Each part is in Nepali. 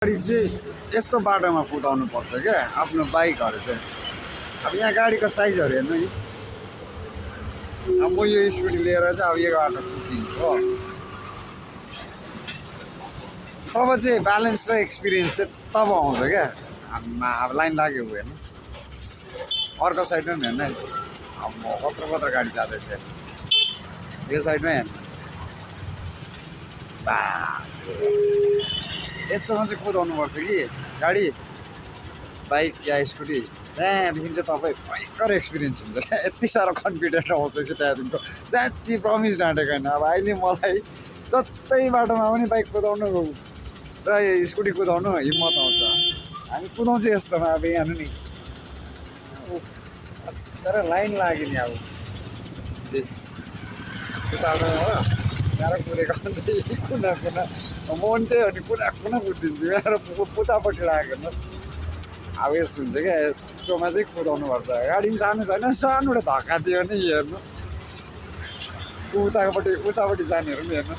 गाडी चाहिँ यस्तो बाटोमा कुदाउनु पर्छ क्या आफ्नो बाइकहरू चाहिँ। अब यहाँ गाडीको साइजहरू हेर्नु नि। अब म यो स्कुटी लिएर चाहिँ अब यो बाटो कुदिन्छु हो। तब चाहिँ ब्यालेन्स र एक्सपिरियन्स चाहिँ तब आउँछ क्या। अब लाइन लाग्यो हेर्नु, अर्को साइडमा पनि हेर्नु। अब म कत्रो कत्रो गाडी जाँदैछ यो साइडमै हेर्नु। बा यस्तोमा चाहिँ कुदाउनु पर्छ कि गाडी, बाइक या स्कुटी। त्यहाँदेखि चाहिँ तपाईँ भयङ्कर एक्सपिरियन्स हुन्छ क्या। यति साह्रो कन्फिडेन्ट आउँछ कि त्यहाँदेखिको साँच्ची प्रमिस नाटेको होइन। अब अहिले मलाई जस्तै बाटोमा पनि बाइक कुदाउनु र स्कुटी कुदाउनु हिम्मत आउँछ। हामी कुदाउँछ यस्तोमा। अब यहाँ हेर्नु नि, तर लाइन लाग्यो नि। अब कुदाउनु हो त्यहाँ कुदेको कुना कुना मन त्यही हो नि, कुना कुना कुदिदिन्छु यहाँ पुतापट्टि लाग्यो हेर्नुहोस्। अब यस्तो हुन्छ क्या, यस्तोमा चाहिँ कुदाउनु पर्छ। गाडी पनि सानो छैन, सानोबाट धक्का दियो भने हेर्नु, उतापट्टि जानेहरू पनि हेर्नु,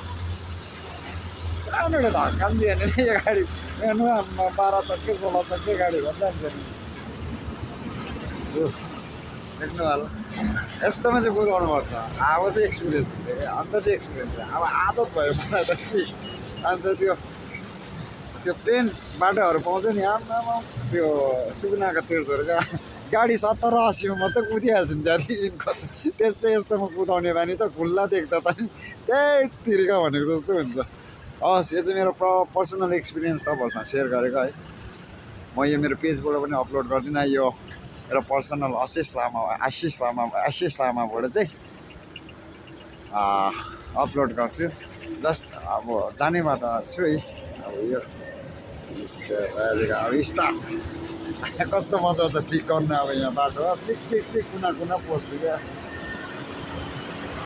सानोबाट धक्का पनि दियो भने यो गाडी हेर्नु 12 चक्के 16 चक्के गाडी भन्दा नि देख्नु होला। यस्तोमा चाहिँ कुदाउनु पर्छ। अब चाहिँ एक्सपिरियन्स हुन्छ क्या, अन्त चाहिँ एक्सपिरियन्स छ। अब आदत भयो मलाई त कि। अन्त त्यो प्लेन बाटोहरू पाउँछ नि, आमा त्यो सुकुनाको तिर्सहरू क्या, गाडी 70-80मा मात्रै कुदिहाल्छ नि त्यहाँदेखि। त्यस चाहिँ यस्तोमा कुदाउने बानी त खुल्ला देख्दा त त्यही तिर्का भनेको जस्तो हुन्छ। हस्, यो चाहिँ मेरो पर्सनल एक्सपिरियन्स तपाईँहरूसँग सेयर गरेको है। म यो मेरो पेजबाट पनि अपलोड गर्दिनँ। यो मेरो पर्सनल आशिष लामाबाट चाहिँ अपलोड गर्छु। जस्ट अब जाने बाटो छु है। अब यो अब स्टार्ट कस्तो मजा आउँछ क्लिक गर्नु। अब यहाँ बाटो क्लिक कुना कुना पोस्ट क्या।